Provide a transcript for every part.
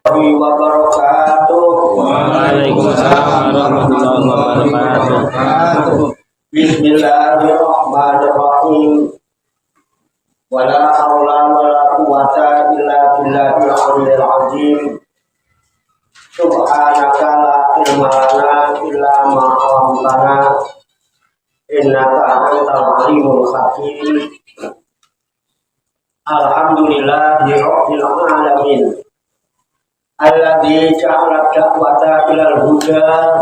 wabarakatuh. Waalaikumsalam warahmatullahi wabarakatuh. Bismillahirrahmanirrahim. Wala haula wala quwwata illa billahil aliyyil azim. Subhanaka la ilma lana illa ma 'allamtana innaka antal alimul hakim. Alhamdulillahi rabbil alamin. Alladzi ja'ala da'wata ilal huda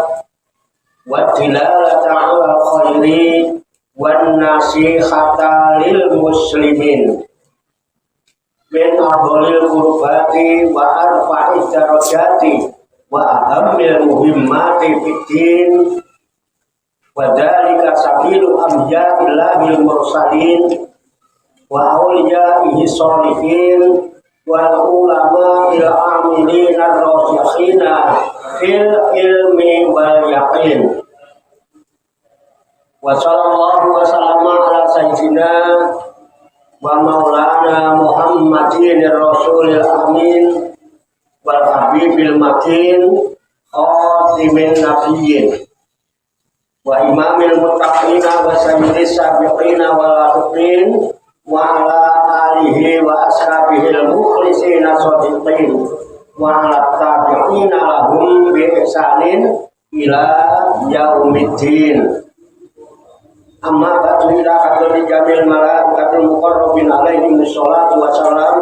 wa dilalata 'alal khairi wan nasihata lil muslimin min afdhalil qurbati wa arfa'iz darajati wa ahammil muhimmati fid din wa dzalika sabilu anbiya'illahil mursalin wa awliya'ihi sholihin wal ulama il amilin ar-rasikhina fil ilmi wal yaqin. Wa sallallahu wa sallama ala sayyidina wa maulana Muhammadin rasulil amin wal habibil makin khatimin nabiyyin wa imamil muttaqina wa sayyidis sabiqina wal latifin wa ala alihi wa ashabihil mukhlisina shadiqin wa ala tabi'ina lahum bi ihsanin ila yaumiddin. Amma ba'du ila hadrati jamil malaikatul muqarrabin alaihim wassalatu wassalam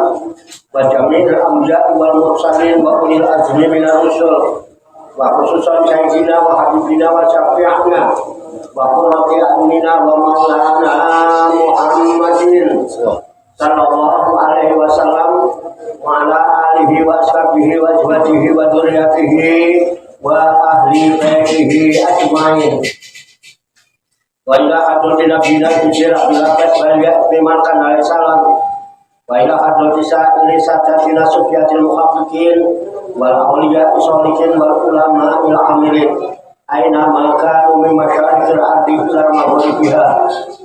wa jamil anbiya wal mursalin wa ulil azmi minar rusul wa khususan sayyidina wa habibina wa syafi'ina wa qurrati a'yunina wa maulana Muhammadin sallallahu alaihi wasallam wa ala alihi wa ashabihi wa azwajihi wa dzurriyyatihi wa ahli baitihi ajmain. Wa ila hadratin nabiyina bijira bilakat waliyat bimankan alaihi salam wa ila hadratin sa'ili sadatina sufyatil muhaqqiqin wal awliya sholihin wal ulama il amilin aina maka umi masyarakat ardi ila maghribiha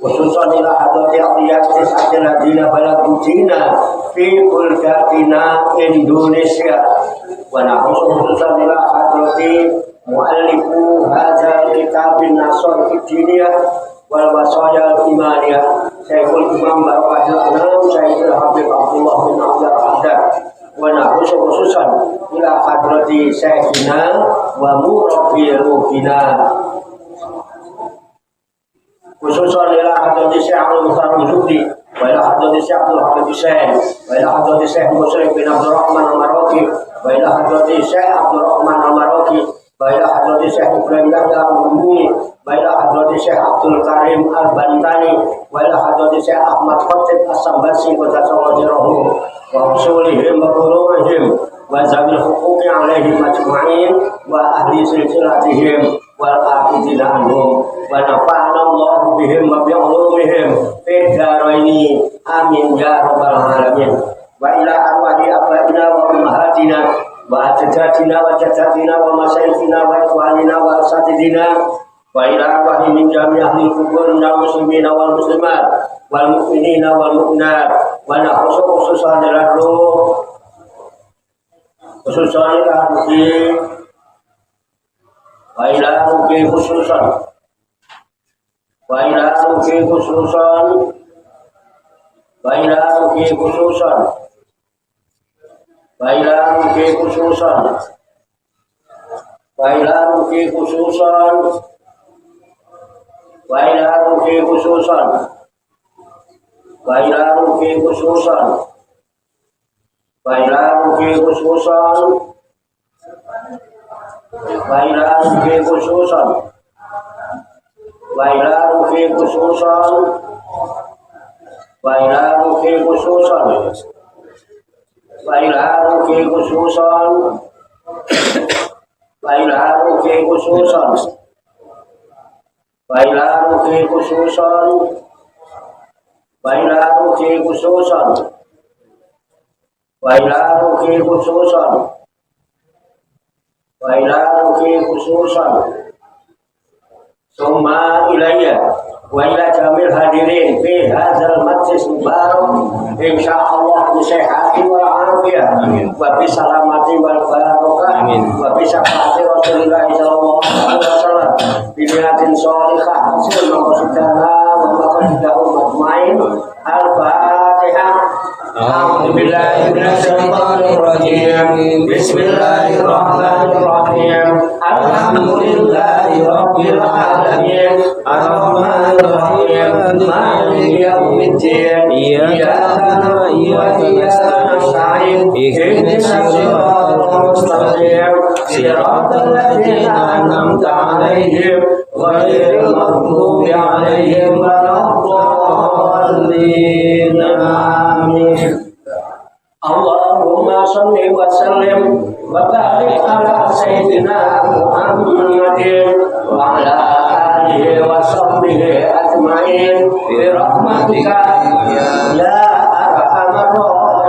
khususan ila hadrati awliyatis ajaladina balagudina fi kulkatina Indonesia wa khususan ila hadrati muallifu hadzal kitabin nasr fidiniyah wal wasaya imaniyah Syekhul Imam Barakahul Anam Syekhul Habib Abdullah bin Abdul Haddad wa khususan ila hadrati syekhina wa murabbi ruhina khususan ila hadrati Syekh Al-Muhtar Al-Jubri wa ila hadrati Syekh Abdul Hamid Hussein wa ila hadrati Syekh Muslim bin Abdul Rahman Al-Maraki wa ila hadrati Syekh Abdul Rahman Al-Maraki wa ila hadrati Syekh Ibrahim Al-Bumi wa ila hadrati Syekh Abdul Karim Al-Bantani wa ila hadrati Syekh Ahmad Khatib As-Sambasi wa tasawwajirahu wa usulihim wa furu'ihim wa zawil huquqi alaihim ajma'in wa ahli silsilatihim wal aqidina anhum wa nafa'ana Allah bihim wa bi'ulumihim fid dharaini amin ya rabbal alamin. Wa ila arwahi abaina wa ummahatina wa ajdadina wa jaddatina wa masyayikhina wa ikhwanina wa asatidina wa ila arwahi min jami' ahli kubur wal muslimina wal muslimat wal mu'minina wal mu'minat wa khususan ila ruh khususan ila ruhi wa ila ruhi khususan wa ila ruhi khususan wa ila ruhi khususan wa ila ruhi khususan wa ila ruhi khususan wa ila ruhi khususan wa ila ruhi khususan wa ila ruhi khususan wa ila ruhi khususan wa ila ruhi khususan wa ila ruhi khususan wa ila ruhi khususan wa ila ruhi khususan wa ila ruhi khususan wa ila ruhi khususan wa ila ruhi khususan wa ila ruhi khususan summa ilayya wa ila jamil hadirin fi hadzal majlis mubarak insyaallah bi sihhati wal afiyah wa bi salamati wal barakah wa bi syafaati Rasulillah sallallahu alaihi wasallam bi niyatin shalihah hasil maqsadana wa maqsadahu majmain al-fatihah. A'udzu billahi minasy syaithanir rajim. Bismillahirrahmanirrahim. Alhamdulillahi rabbil alamin. Ar-rahmanir rahim. Maliki yaumiddin. Iyyaka na'budu wa iyyaka nasta'in. Ihdinas siratal mustaqim. Siratal ladzina an'amta 'alaihim ghairil maghdubi 'alaihim waladdallin. Amin. Allahumma shalli wa sallim wa barik ala sayyidina Muhammadin wa ala alihi wa sahbihi ajma'in bi rahmatika ya arhamar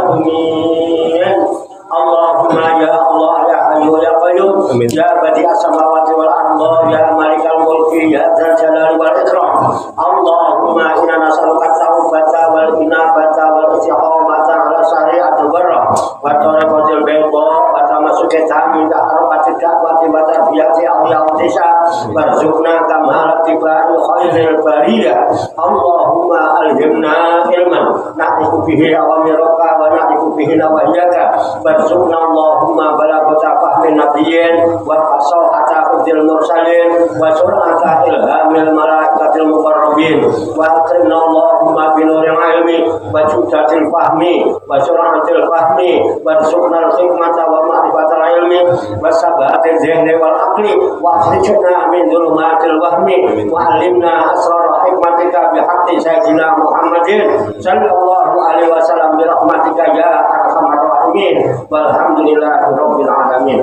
rahimin. Allahumma ya Allah ya hayyu ya qayyum ya badi'as samawati wal ardi ya malikal mulki ya dzal jalali wal ikram. Allahumma inna nas'aluka at-taubata wal inabata wal istiqamata ala syari'atil barra wa tariqatil bayda wa tamassuka min da'ratil da'wati wa tarbiyati awliyautisa warzuqna kamal tibai khairil bariyah. Allahumma alhimna ilman na'rifu bihi awamiraka wa na'rifu bihi nawahyaka warzuqna Allahumma balagata fahmin nabiyyin wa fasahata hufzil mursalin wa sur'ata ilhamil malaikatil muqarrabin wa akrimna Allahumma binuril ilmi wa judatil fahmi wa sur'atil fahmi wa suqnal hikmata wa ma'rifatal ilmi wa sabatil zihni wal aqli wa akhrijna min dhulumatil wahmi wa alimna asrar hikmatika bihaqqi sayyidina Muhammadin sallallahu alaihi wasallam bi rahmatika ya arhamar rahimin walhamdulillahi rabbil alamin.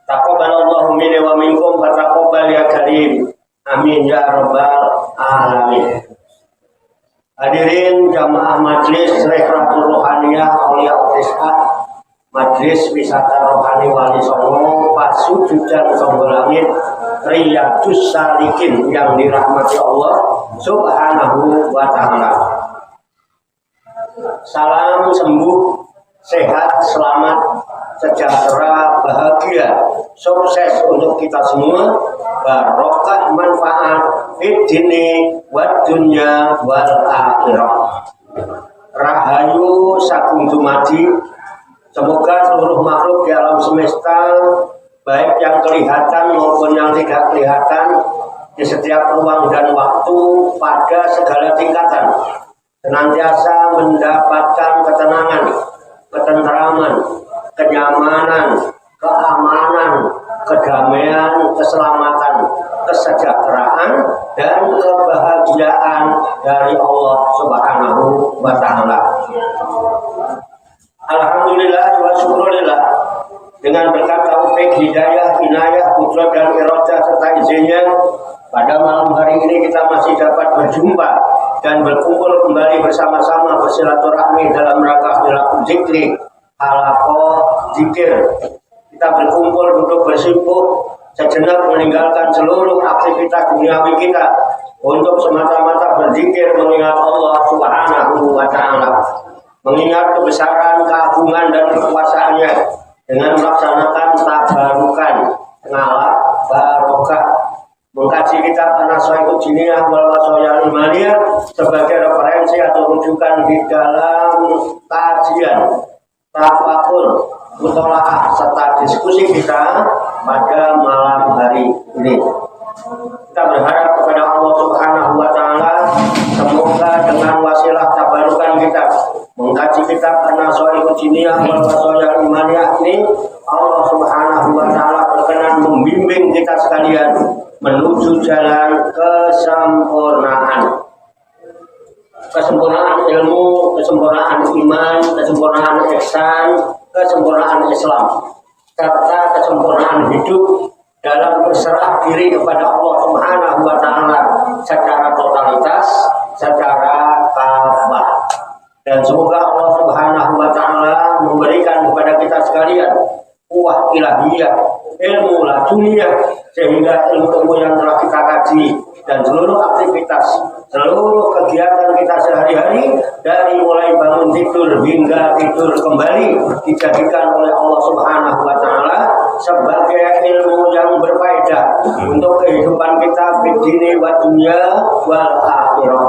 Taqabbalallahu minni wa minkum wa taqabbal ya karim. Amin ya rabbal alamin. Hadirin jamaah majlis Rekreatul Rohaniyah Aulia Utisa, majlis wisata rohani Wali Songo Pasujudan Songgolangit Riyadus Salikin yang dirahmati Allah Subhanahu wa ta'ala. Salam sembuh, sehat, selamat, sejahtera, bahagia, sukses untuk kita semua, barokah manfaat fid dini wad dunya wal akhirah. Rahayu sagung dumadi. Semoga seluruh makhluk di alam semesta, baik yang kelihatan maupun yang tidak kelihatan, di setiap ruang dan waktu pada segala tingkatan, senantiasa mendapatkan ketenangan, ketenteraman, kenyamanan, keamanan, kedamaian, keselamatan, kesejahteraan, dan kebahagiaan dari Allah Subhanahu wa ta'ala. Alhamdulillah wa syukurillah, dengan berkat taufik, hidayah, inayah, kudrat dan iradah serta izinnya, pada malam hari ini kita masih dapat berjumpa dan berkumpul kembali bersama-sama bersilaturahmi dalam rangka hilaful zikri, halaqah zikir. Kita berkumpul untuk bersibuk sejenak meninggalkan seluruh aktivitas duniawi kita untuk semata-mata berzikir mengingat Allah Subhanahu wa ta'ala, mengingat kebesaran, keagungan dan kekuasaannya dengan melaksanakan tabarukan, ngalak, barokah, mengkaji kitab An-Nasaiqud Jiniyah wal Wasoyal Imaniyah sebagai referensi atau rujukan di dalam kajian, tafakur, mutolaah serta diskusi kita pada malam hari ini. Kita berharap kepada Allah Subhanahu wa ta'ala, semoga dengan wasilah tabarukan kita mengkaji kitab An-Nasaiqud Jiniyah wal Wasoyal Imaniyah ini, Allah Subhanahu wa ta'ala berkenan membimbing kita sekalian menuju jalan kesempurnaan. Kesempurnaan ilmu, kesempurnaan iman, kesempurnaan ihsan, kesempurnaan Islam, serta kesempurnaan hidup dalam berserah diri kepada Allah Subhanahu wa ta'ala secara totalitas, secara kafah. Dan semoga Allah Subhanahu wa ta'ala memberikan kepada kita sekalian kuah ilahiyah, ilmu laduniyah, sehingga ilmu yang telah kita kaji dan seluruh aktivitas, seluruh kegiatan kita sehari-hari dari mulai bangun tidur hingga tidur kembali dijadikan oleh Allah Subhanahu wa taala sebagai ilmu yang berfaedah untuk kehidupan kita di dunia wa dunya wal akhirah,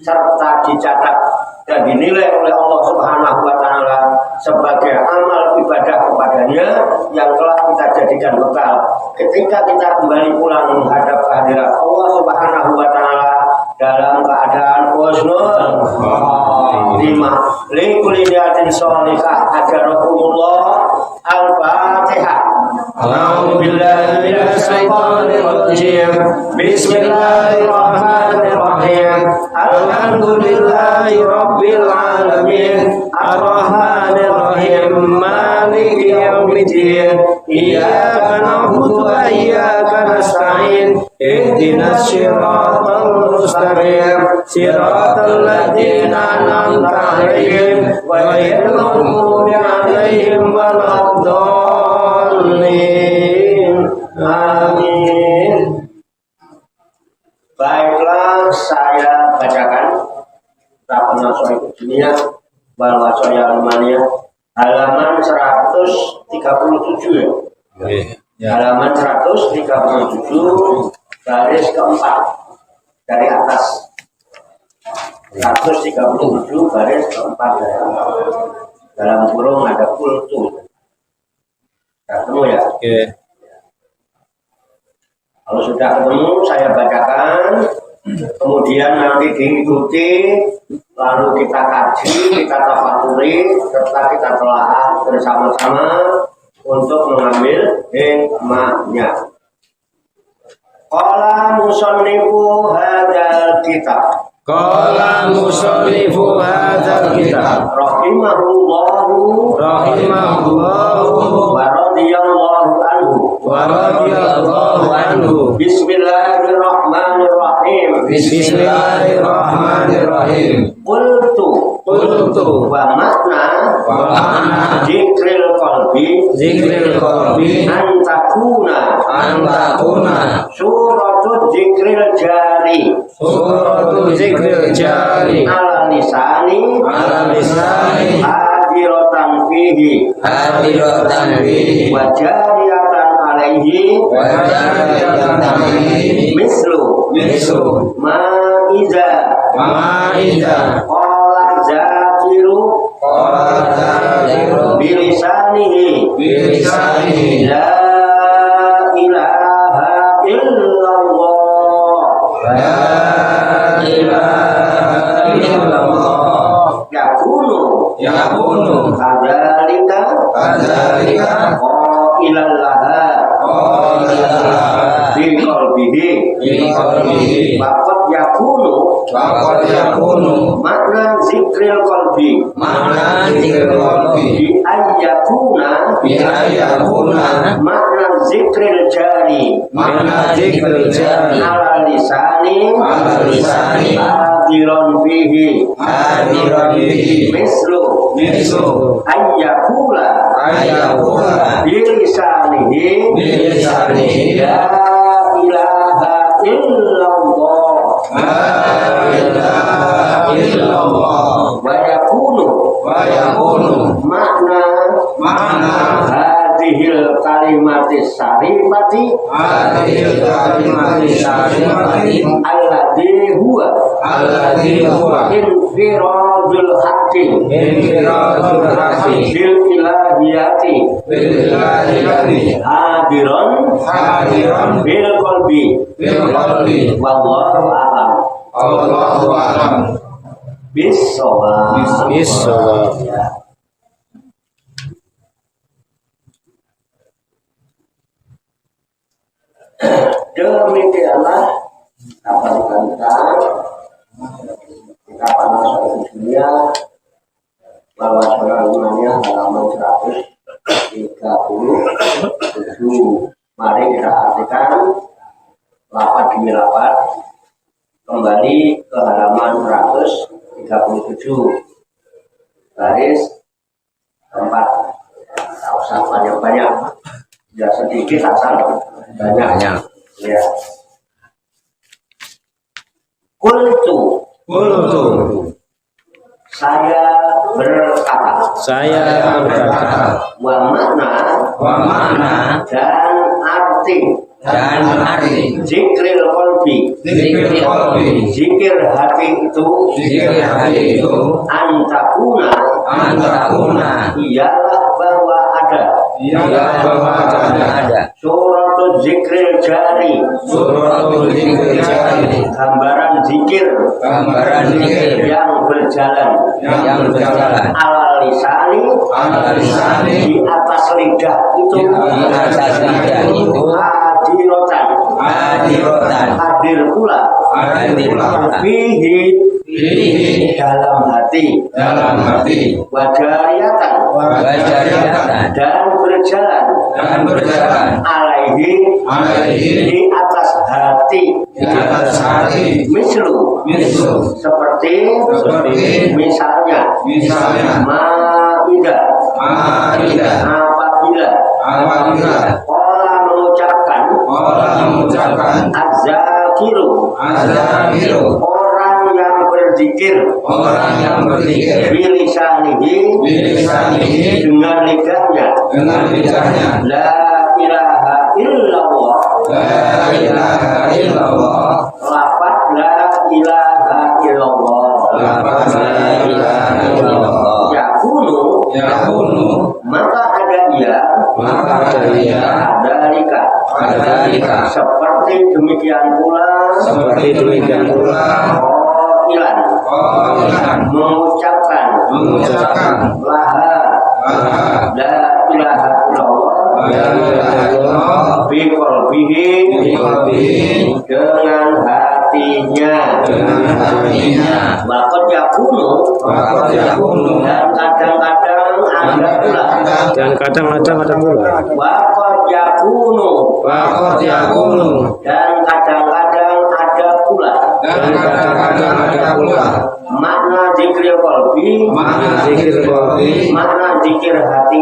serta dicatat dan dinilai oleh Allah Subhanahu wa taala sebagai amal ibadah kepadanya yang telah kita jadikan bekal ketika kita kembali pulang menghadap kehadirat Allah Subhanahu wa taala dalam keadaan husnul khatimah. Li kulli niyatin sholihah ajarakumullah. Al-Fatihah. A'udzu billahi minasy syaithanir rajim. Bismillahirrahmanirrahim. Alhamdulillahi rabbil alamin. Ar-Rahmanir Rahim. Maliki yaumiddin. Iyyaka na'budu wa iyyaka nasta'in. Ihdinas siratal mustaqim. Siratal ladzina an'amta 'alaihim ghairil maghdubi 'alaihim waladdallin. Amin. Baiklah, saya bacakan Rabbana Sholih Dunia wal Wasoya Almania halaman 137 ya. Halaman 137 garis keempat dari atas. 137 garis keempat dari atas. Dalam kurung ada kultu. Ketemu ya? Oke. Kalau sudah ketemu saya bacakan, kemudian nanti diikuti, lalu kita kaji, kita tafakuri, serta kita telaah bersama-sama untuk mengambil hikmahnya. Qala musannifu hadzal kitab. Qala musannifu hadzal kitab. Rahimahullahu wa radhiyallahu anhu. Bismillahirrahmanirrahim. Qultu wa makna zikril qalbi antakuna suratul zikril jari ala lisani hadiratan fihi wa jariyatan alaihi mislu ma'iza qala zakiru bilisanihi la ilaha illallah yakunu kadzalika qailan laha bi qalbihi faqad yakunu makna zikril qalbi bi ayyakuna makna zikril jari ala lisani hadiron fihi mislu ayyakula bilisanihi la ilaha illallah wa yakunu makna hadhil kalimatis sarifati alladhi huwa infiradul haqqi bil ilahiyati hadiran bil qalbi wallahu a'lam bisawab. Ya. Demikianlah apa dikatakan kita panas dunia bahwa sebenarnya halaman 137. Mari kita artikan lapat demi lapat kembali ke halaman 137 garis keempat. usah banyak-banyak, ya sedikit asal banyak. Ya. Kultu, saya berkata, wa makna dan arti zikril qalbi, zikir hati itu antakuna ialah bahwa ada suratul zikril jari, gambaran zikir yang berjalan ala lisani di atas lidah itu hadirotan hadir pula fihi dalam hati wajariyatan dan berjalan alaihi di atas hati mislu seperti misalnya ma'idah apabila orang mengucapkan az-zakiru orang yang berzikir bilisanihi dengan lidahnya la ilaha illallah lafaz la ilaha illallah yakunu maka ada ia dalika seperti demikian pula qailan mengucapkan laha la ilaha illallah bi qalbihi dengan hatinya waqad yakunu dan kadang-kadang ada pula waqad yakunu dan kadang-kadang ada pula makna zikir qalbi makna zikir hati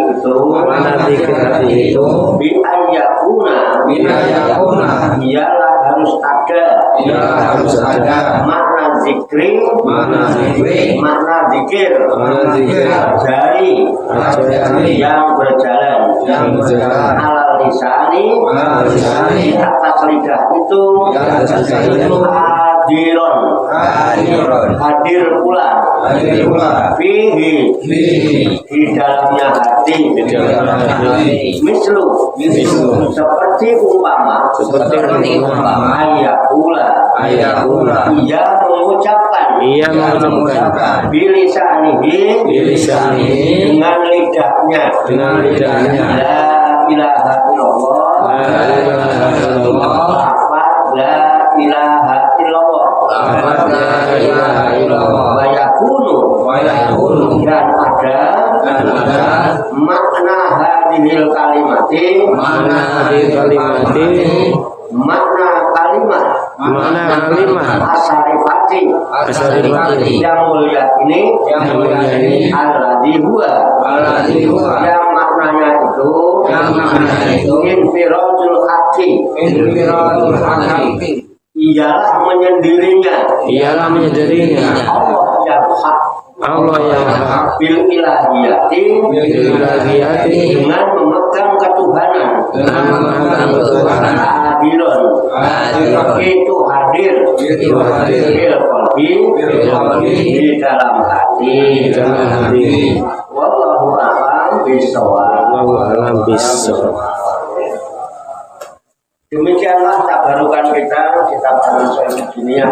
itu bi ayyakuna ialah harus ada makna zikri makna zikir jari yang berjalan ala lisani di atas lidah itu hadir pula fihi di dalamnya hati mislu seperti umpama ayakula ia mengucapkan bilisanihi dengan lidahnya la ilaha illallah la ilaha illallah wa yakunu dan ada makna hadhil kalimati makna kalimat asarifati yang mulia ini alladhi huwa yang maknanya itu infiratul haqqi ialah menyendirinya Allah yang hak bil ilahiyati dengan memegang ketuhanan itu hadir di dalam hati wallahu a'lam bishawab. Demikianlah tabarukan kita Tabarukan Syaikh Dunia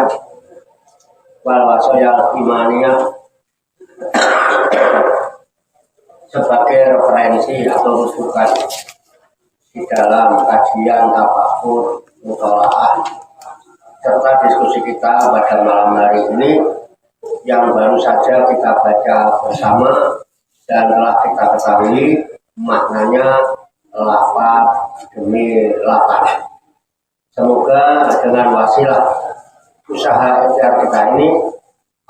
wal Wasoyal Imaniyah sebagai referensi atau rujukan di dalam kajian tafakur mutolaah serta diskusi kita pada malam hari ini yang baru saja kita baca bersama dan telah kita ketahui maknanya lafaz demi lafaz. Semoga dengan wasilah usaha ikhtiar kita ini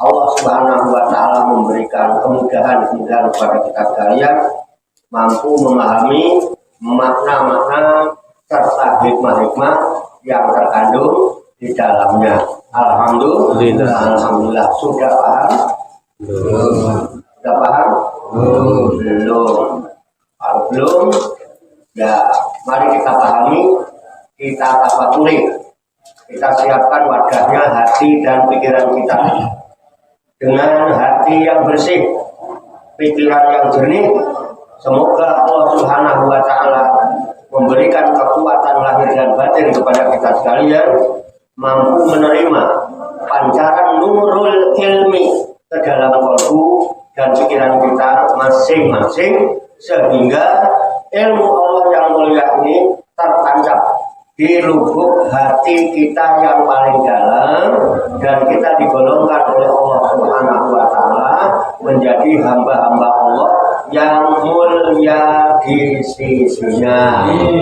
Allah Subhanahu wa taala memberikan kemudahan kepada kita sekalian mampu memahami makna-makna serta hikmah-hikmah yang terkandung di dalamnya. Alhamdulillah. Sudah paham? Sudah paham? Belum. Kalau belum, ya mari kita pahami, kita tafakuri, kita siapkan wadahnya hati dan pikiran kita dengan hati yang bersih, pikiran yang jernih. Semoga Allah Subhanahu wa Ta'ala memberikan kekuatan lahir dan batin kepada kita sekalian, mampu menerima pancaran nurul ilmi ke dalam kalbu dan pikiran kita masing-masing, sehingga ilmu Allah yang mulia ini tertancap di lubuk hati kita yang paling dalam, dan kita digolongkan oleh Allah Subhanahu wa Ta'ala menjadi hamba-hamba Allah yang mulia di sisinya. Amin.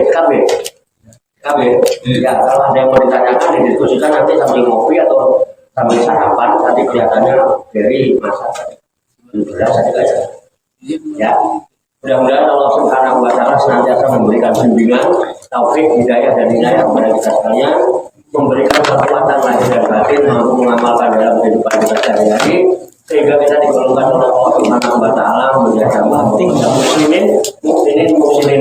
KB. Ya, kalau ada yang mau ditanyakan, didiskusikan nanti sambil ngopi atau sambil sarapan, nanti kelihatannya dari masa. Jelas saja ya. Mudah-mudahan Allah Subhanahu wa Ta'ala senantiasa memberikan bimbingan, taufik, hidayah dan inayah kepada kita sekalian, memberikan kekuatan lahir dan batin, mampu mengamalkan dalam kehidupan kita sehari-hari, sehingga kita digolongkan oleh Allah Subhanahu wa Ta'ala menjadi muslimin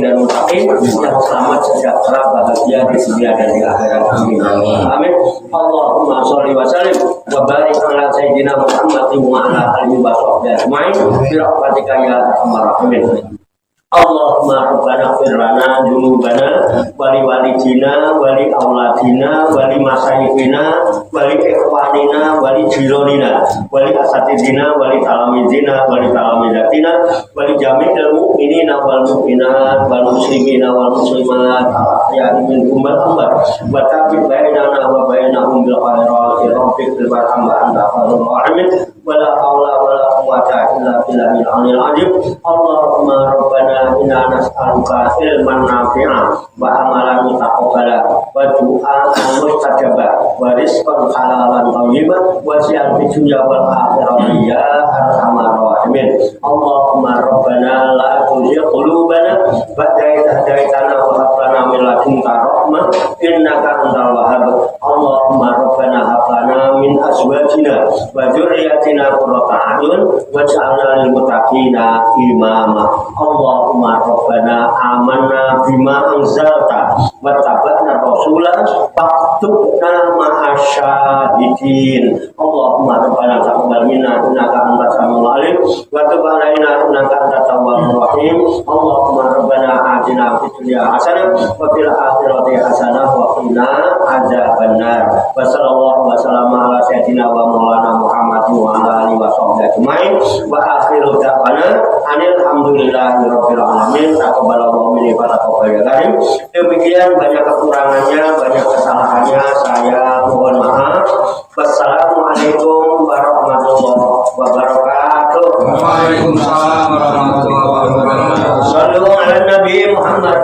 dan mutakin yang selamat, sejahtera, bahagia di dunia dan di akhirat. Amin. Amin. Allahumma sholli wa sallim wa barik ala sayyidina Muhammadin wa ala alihi wa sahbihi ajmain bi rahmatika ya arhamar rahimin. Allahumma rabbana ighfir lana dzunubana wa li walidina wa li auladina wa li masayikhina wa li ikhwanina wa li jironina wa li asatidina wa li talamidina wa li talamidatina wa li jami'il mu'minina wal mu'minat wal muslimina wal muslimat ahya'i minhum wal amwat wa tabi bainana wa bainahum bil khairati rabbikal barhamma anta khairur rahimin wa la haula wa la quwwata illa billahil aliyyil azim. Allahumma rabbana inna nas'aluka ilman nafi'an wa amalan mutaqabbala wa du'aan mustajaba wa rizqan halalan thayyiban wa si'an fid dunya wal akhirati ya arhamar rahimin. Allahumma rabbana la tuzigh qulubana ba'da idh hadaitana wa hab lana min ladunka rahmah innaka antal wahhab. Allahumma rabbana hab lana min azwajina wa dzurriyyatina qurrata a'yun waj'alna lil muttaqina imama. Allahumma rabbana amanna bima anzalta wa tabatna rasulah faktubna ma'asyahidin. Allahumma rabbana taqabbal minna innaka antas samiul alim wa tub 'alaina innaka antat tawwabur rahim. Allahumma rabbana atina fid dunya hasanah wa fil akhirati hasanah wa qina adzabannar. Wa sallallahu wa sallama ala sayyidina wa maulana Muhammadin wa ala alihi wa sahbihi ajmain. Wa akhiru da'wana alhamdulillahi rabbil alamin. Taqabbalallahu minni wa taqabbal karim. Demikian, banyak kekurangannya, banyak kesalahannya, saya mohon maaf. Wassalamualaikum warahmatullahi wabarakatuh. Waalaikumsalam warahmatullahi wabarakatuh. Sallu ala Nabi Muhammad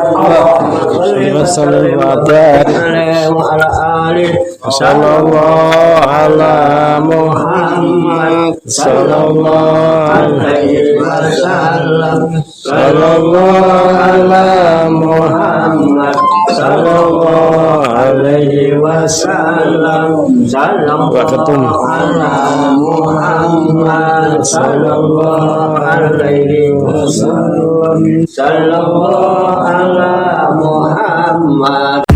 Sallallahu ala Muhammad sallallahu alaihi wasallam. Sallallahu ala Muhammad sallallahu alaihi wasallam. Sallallahu ala Muhammad sallallahu alaihi wasallam. Sallallahu ala Muhammad.